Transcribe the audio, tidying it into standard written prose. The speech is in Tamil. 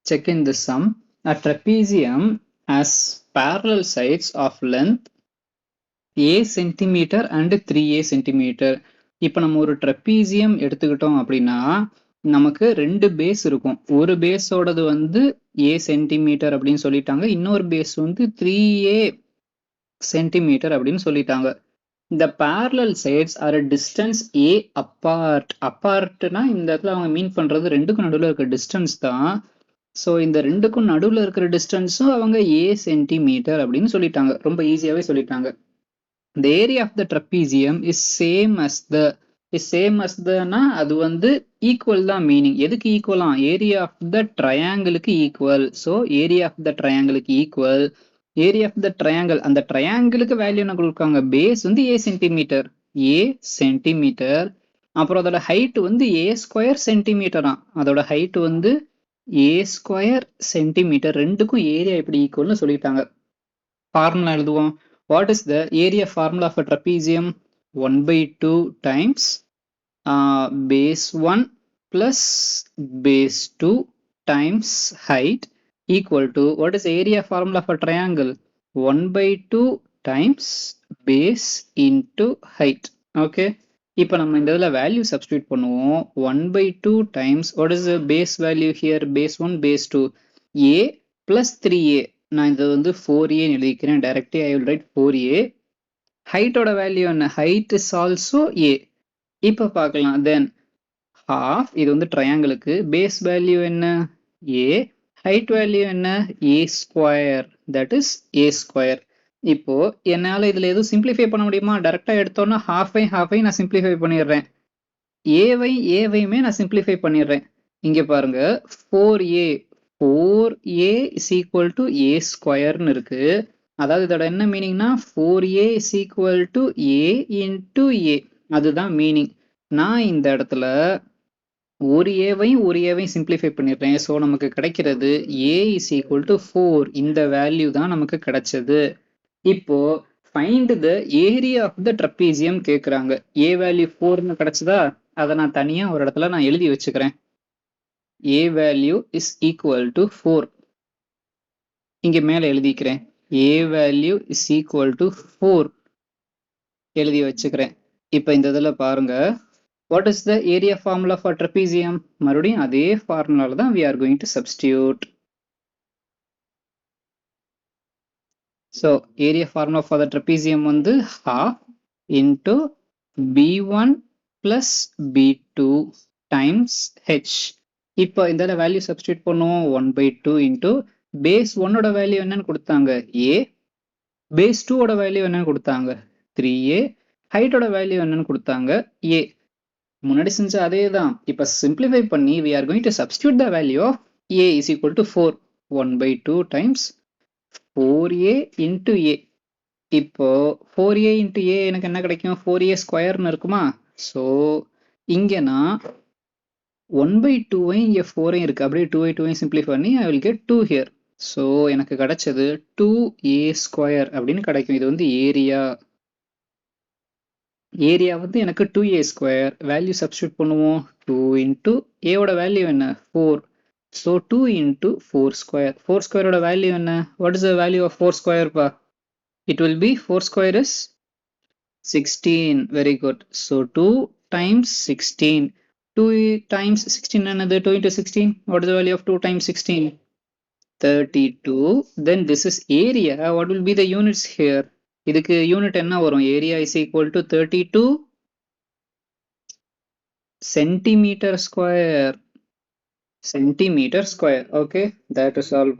check in the sum. A trapezium has parallel sides of length a centimeter and 3a centimeter. இப்போ நம்ம ஒரு ட்ரெப்பீசியம் எடுத்துக்கிட்டோம் அப்படின்னா நமக்கு ரெண்டு பேஸ் இருக்கும். ஒரு பேஸோடது வந்து a சென்டிமீட்டர் அப்படின்னு சொல்லிட்டாங்க, இன்னொரு பேஸ் வந்து 3a சென்டிமீட்டர் அப்படின்னு சொல்லிட்டாங்க. The parallel sides are a distance a apart. Apartனா இந்த இடத்துல அவங்க மீன் பண்றது ரெண்டுக்கும் நடுவில் இருக்கிற டிஸ்டன்ஸ் தான். ஸோ இந்த ரெண்டுக்கும் நடுவில் இருக்கிற டிஸ்டன்ஸும் அவங்க a சென்டிமீட்டர் அப்படின்னு சொல்லிட்டாங்க. ரொம்ப ஈஸியாவே சொல்லிட்டாங்க. The area of the trapezium is same as the அது வந்து ஈக்குவல் தான் மீனிங். எதுக்கு ஈக்குவலாம்? ஏரியா ஆஃப் த ட்ரையாங்கிளுக்கு equal. So area of the ட்ரையாங்கிளுக்கு equal. Area of the triangle, அந்த ட்ரையாங்கிளுக்கு வேல்யூ என்ன கொடுக்காங்க? பேஸ் வந்து a சென்டிமீட்டர். அப்புறம் அதோட ஹைட் வந்து a ஸ்கொயர் சென்டிமீட்டரா. அதோட ஹைட் வந்து a ஸ்கொயர் சென்டிமீட்டர். ரெண்டுக்கும் ஏரியா எப்படி ஈக்குவல்னு சொல்லிட்டாங்க. ஃபார்முலா எழுதுவோம். What is the area formula for trapezium? 1/2 times base 1 plus base 2 times height equal to, what is the area formula for triangle? 1/2 times base into height. Okay. இப்போ நம்ம இந்த இதில் வேல்யூ சப்ஸ்டியூட் பண்ணுவோம். 1/2 times, what is the base value here? base 1, base 2, a plus 3a. நான் இது வந்து 4a எழுதிக்கிறேன். Directly I will write 4a. ஹைட்டோட வேல்யூ என்ன? Height is also a. இப்போ பார்க்கலாம். தென் half, இது வந்து ட்ரையாங்கிளுக்கு பேஸ் வேல்யூ என்ன? a. ஹைட் வேல்யூ என்ன? a square. That is a square. இப்போ என்னால் இதில் எதுவும் சிம்பிளிஃபை பண்ண முடியுமா? டைரக்டா எடுத்தோன்னா ஹாஃபை நான் சிம்பிளிஃபை பண்ணிடுறேன். ஏவையுமே நான் சிம்பிளிஃபை பண்ணிடுறேன். இங்க பாருங்க, 4a is equal to a ஸ்கொயர்னு இருக்கு. அதாவது இதோட என்ன மீனிங்னா 4a is equal to a into a. அதுதான் மீனிங். நான் இந்த இடத்துல ஒரு ஏவையும் சிம்பிளிஃபை பண்ணிடுறேன். ஸோ நமக்கு கிடைக்கிறது a is equal to 4. இந்த வேல்யூ தான் நமக்கு கிடைச்சது. இப்போ find the area of the trapezium கேட்குறாங்க. a வேல்யூ 4ன்னு கிடைச்சதா? அதை நான் தனியா ஒரு இடத்துல நான் எழுதி வச்சுக்கிறேன். a value is equal to 4. இங்க மேல எழுதிக்கிறேன். a value is equal to 4 எழுதி வச்சுக்கிறேன். இப்போ இந்த இதில் பாருங்க, what is the area formula for trapezium? மறுபடியும் அதே ஃபார்முலால தான் we are going to substitute. So area formula for the trapezium வந்து half into b1 plus b2 times h. இப்போ இந்த வேல்யூ சப்ஸ்டியூட் பண்ணுவோம். 1/2 into பேஸ் 1 ஓட வேல்யூ என்னன்னு கொடுத்தாங்க? a. பேஸ் 2 ஓட வேல்யூ என்னன்னு கொடுத்தாங்க? 3a. ஹைட்டோட வேல்யூ என்னன்னு கொடுத்தாங்க? a. முன்னாடி செஞ்ச அதே தான். இப்போ சிம்பிளிஃபை பண்ணி we are going to substitute the value of a is equal to 4. 1/2 times 4a into a. இப்போ 4a into a எனக்கு என்ன கிடைக்கும்? 4a ஸ்கொயர்னு இருக்குமா? ஸோ இங்கே நான் 1/2 இங்கே 4 இருக்கு. அப்படியே 2/2 சிம்பிளிஃபை பண்ணி I will get 2 here. So எனக்கு கிடைச்சது 2a ஸ்கொயர் அப்படின்னு கிடைக்கும். இது வந்து ஏரியா வந்து எனக்கு 2a ஸ்கொயர். வேல்யூ சப்ஸ்டியூட் பண்ணுவோம். 2 into a ஓட வேல்யூ என்ன? 4. So 2 into 4 square. 4 ஸ்கொயரோட வேல்யூ என்ன? What is the value of 4 square பா? It will be 4 square is 16. Very good. So 2 times 16. 2 times 16 another 2 into 16. What is the value of 2 times 16? 32. Then this is area. What will be the units here? இதுக்கு யூனிட் என்ன வரும்? Area is equal to 32 centimeter square. Okay, that is all.